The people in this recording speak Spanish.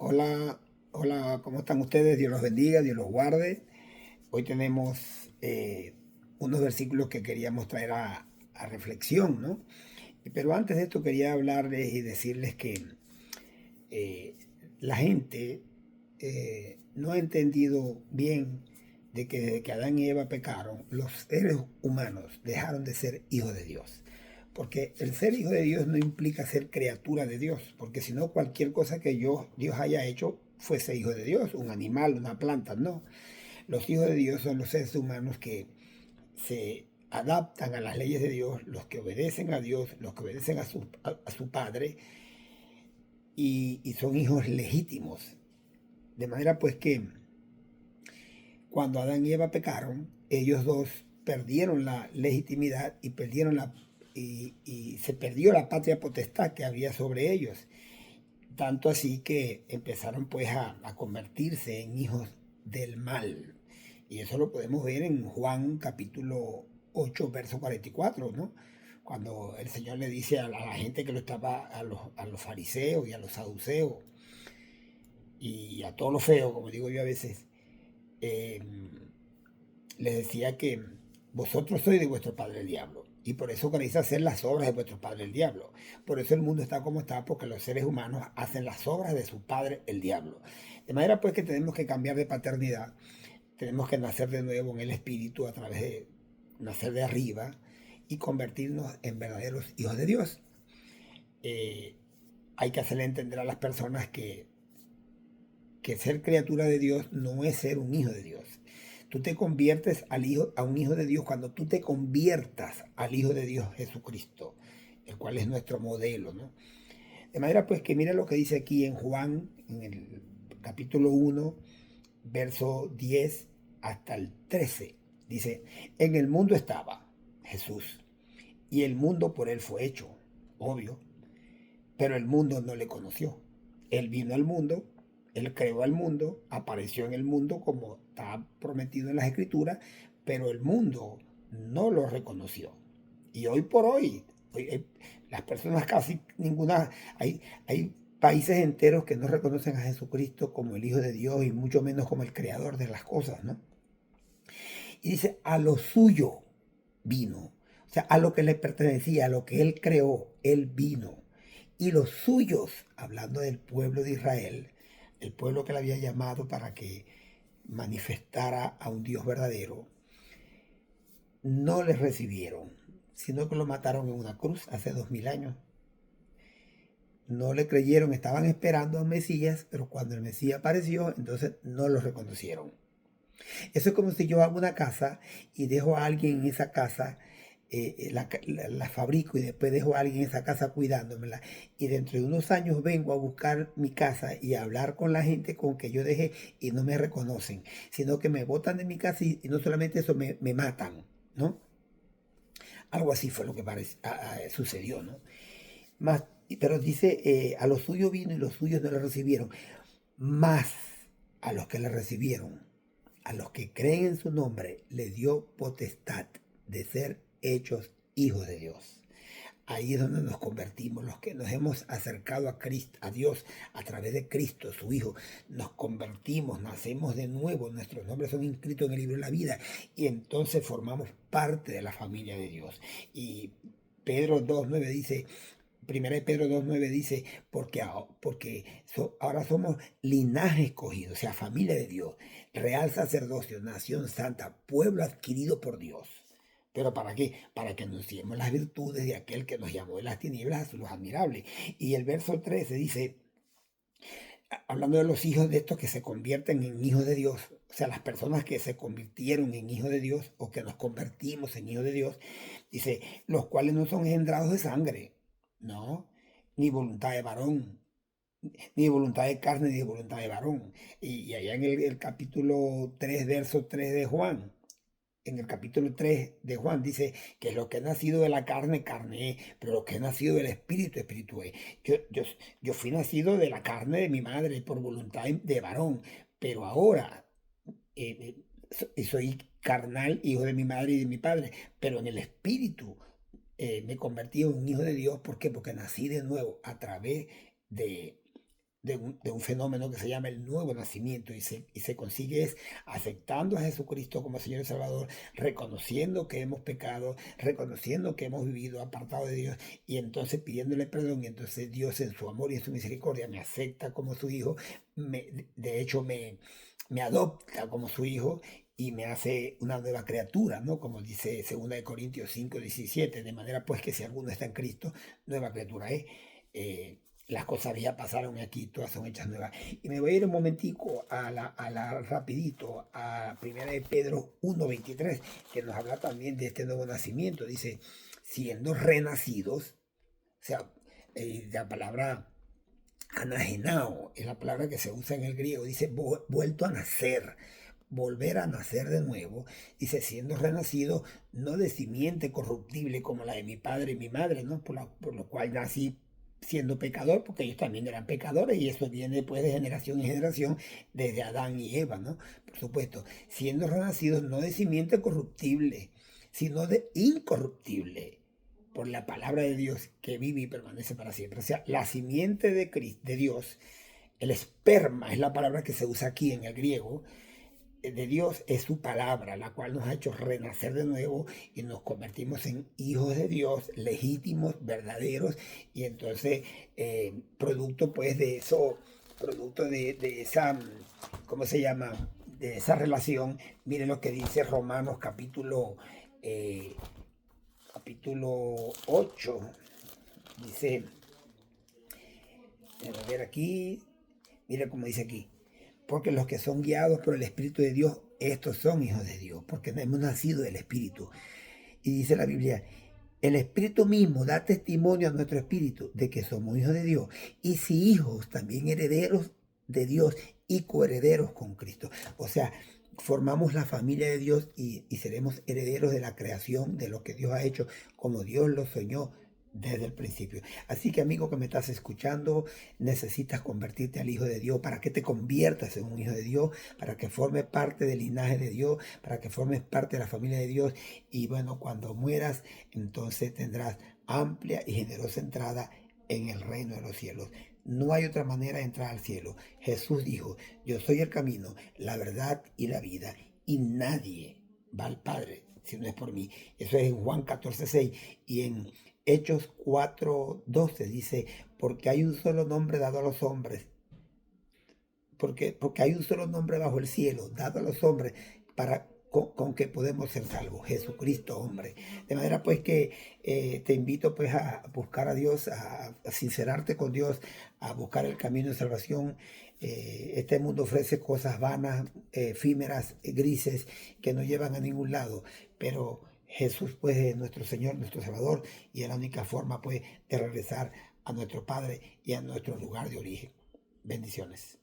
Hola, hola, ¿cómo están ustedes? Dios los bendiga, Dios los guarde. Hoy tenemos unos versículos que queríamos traer a reflexión, ¿no? Pero antes de esto quería hablarles y decirles que eh, la gente no ha entendido bien de que desde que Adán y Eva pecaron, los seres humanos dejaron de ser hijos de Dios. Porque el ser hijo de Dios no implica ser criatura de Dios, porque si no cualquier cosa que Dios haya hecho fuese hijo de Dios, un animal, una planta, no. Los hijos de Dios son los seres humanos que se adaptan a las leyes de Dios, los que obedecen a Dios, los que obedecen a su Padre y son hijos legítimos. De manera pues que cuando Adán y Eva pecaron, ellos dos perdieron la legitimidad y se perdió la patria potestad que había sobre ellos. Tanto así que empezaron pues a convertirse en hijos del mal. Y eso lo podemos ver en Juan capítulo 8 verso 44, ¿no? Cuando el Señor le dice a la gente que lo estaba, a los fariseos y a los saduceos y a todos los feos, como digo yo a veces, eh, les decía que vosotros sois de vuestro padre el diablo. Y por eso queréis hacer las obras de vuestro padre el diablo. Por eso el mundo está como está, porque los seres humanos hacen las obras de su padre el diablo. De manera pues que tenemos que cambiar de paternidad, tenemos que nacer de nuevo en el espíritu a través de nacer de arriba y convertirnos en verdaderos hijos de Dios. Eh, Hay que hacerle entender a las personas que ser criatura de Dios no es ser un hijo de Dios. Tú te conviertes a un hijo de Dios cuando tú te conviertas al Hijo de Dios Jesucristo, el cual es nuestro modelo, ¿no? De manera pues que mira lo que dice aquí en Juan, en el capítulo 1, verso 10 hasta el 13. Dice, en el mundo estaba Jesús, y el mundo por él fue hecho, obvio, pero el mundo no le conoció. Él vino al mundo, él creó al mundo, apareció en el mundo como está prometido en las escrituras, pero el mundo no lo reconoció. Y hoy por hoy, las personas casi ninguna, hay países enteros que no reconocen a Jesucristo como el Hijo de Dios y mucho menos como el creador de las cosas, ¿no? Y dice, a lo suyo vino. O sea, a lo que le pertenecía, a lo que él creó, él vino. Y los suyos, hablando del pueblo de Israel, el pueblo que le había llamado para que manifestara a un Dios verdadero, no le recibieron, sino que lo mataron en una cruz hace 2000 años. No le creyeron, estaban esperando a un Mesías, pero cuando el Mesías apareció, entonces no lo reconocieron. Eso es como si yo hago una casa y dejo a alguien en esa casa, la fabrico y después dejo a alguien en esa casa cuidándomela. Y dentro de unos años vengo a buscar mi casa y a hablar con la gente con que yo dejé y no me reconocen, sino que me botan de mi casa y no solamente eso, me matan, ¿no? Algo así fue lo que sucedió, ¿no? Más, pero dice, a los suyos vino y los suyos no le recibieron. Más a los que le recibieron, a los que creen en su nombre, le dio potestad de ser hechos hijos de Dios. Ahí es donde nos convertimos, los que nos hemos acercado a Cristo, a Dios, a través de Cristo, su Hijo. Nos convertimos, nacemos de nuevo, nuestros nombres son inscritos en el libro de la vida y entonces formamos parte de la familia de Dios. Y Pedro 2.9 dice, Primera de Pedro 2.9 dice, porque ahora somos linaje escogido, o sea, familia de Dios, real sacerdocio, nación santa, pueblo adquirido por Dios. ¿Pero para qué? Para que anunciemos las virtudes de aquel que nos llamó de las tinieblas a su luz admirable. Y el verso 13 dice, hablando de los hijos de estos que se convierten en hijos de Dios, o sea, las personas que se convirtieron en hijos de Dios o que nos convertimos en hijos de Dios, dice, los cuales no son engendrados de sangre, no, ni voluntad de varón, ni voluntad de carne, ni voluntad de varón. Y allá en el capítulo 3 verso 3 de Juan, en el capítulo 3 de Juan dice que lo que ha nacido de la carne, carne es, pero lo que ha nacido del espíritu, espíritu es. Yo, yo, yo fui nacido de la carne de mi madre por voluntad de varón, pero ahora soy carnal, hijo de mi madre y de mi padre, pero en el espíritu me convertí en un hijo de Dios. ¿Por qué? Porque nací de nuevo a través de, de un fenómeno que se llama el nuevo nacimiento y se consigue es aceptando a Jesucristo como Señor y Salvador, reconociendo que hemos pecado, reconociendo que hemos vivido apartado de Dios y entonces pidiéndole perdón y entonces Dios en su amor y en su misericordia me acepta como su hijo, de hecho me adopta como su hijo y me hace una nueva criatura, ¿no? Como dice 2 Corintios 5:17, de manera pues que si alguno está en Cristo, nueva criatura es. Las cosas ya pasaron aquí, todas son hechas nuevas. Y me voy a ir un momentico rapidito a 1 Pedro 1:23, que nos habla también de este nuevo nacimiento. Dice, siendo renacidos, o sea, la palabra anagenao es la palabra que se usa en el griego, dice vuelto a nacer, volver a nacer de nuevo, dice siendo renacido, no de simiente corruptible como la de mi padre y mi madre, ¿no? Por lo cual nací siendo pecador, porque ellos también eran pecadores y eso viene pues de generación en generación, desde Adán y Eva, ¿no? Por supuesto, siendo renacidos no de simiente corruptible, sino de incorruptible por la palabra de Dios que vive y permanece para siempre. O sea, la simiente de Dios, el esperma es la palabra que se usa aquí en el griego, de Dios es su palabra, la cual nos ha hecho renacer de nuevo y nos convertimos en hijos de Dios, legítimos, verdaderos, y entonces, producto pues de eso, producto de esa, ¿cómo se llama? De esa relación, miren lo que dice Romanos capítulo 8, dice, a ver aquí, mira cómo dice aquí, porque los que son guiados por el Espíritu de Dios, estos son hijos de Dios, porque hemos nacido del Espíritu. Y dice la Biblia, el Espíritu mismo da testimonio a nuestro espíritu de que somos hijos de Dios. Y si hijos, también herederos de Dios y coherederos con Cristo. O sea, formamos la familia de Dios y seremos herederos de la creación, de lo que Dios ha hecho, como Dios lo soñó desde el principio. Así que, amigo que me estás escuchando, necesitas convertirte al Hijo de Dios para que te conviertas en un Hijo de Dios, para que formes parte del linaje de Dios, para que formes parte de la familia de Dios. Y bueno, cuando mueras, entonces tendrás amplia y generosa entrada en el reino de los cielos. No hay otra manera de entrar al cielo. Jesús dijo, yo soy el camino, la verdad y la vida, y nadie va al Padre si no es por mí. Eso es en Juan 14:6 y en Hechos 4:12 dice, porque hay un solo nombre dado a los hombres, porque hay un solo nombre bajo el cielo dado a los hombres con que podemos ser salvos, Jesucristo hombre. De manera pues que te invito pues a buscar a Dios, a sincerarte con Dios, a buscar el camino de salvación. Este mundo ofrece cosas vanas, efímeras, grises, que no llevan a ningún lado, pero Jesús pues es nuestro Señor, nuestro Salvador, y es la única forma pues de regresar a nuestro Padre y a nuestro lugar de origen. Bendiciones.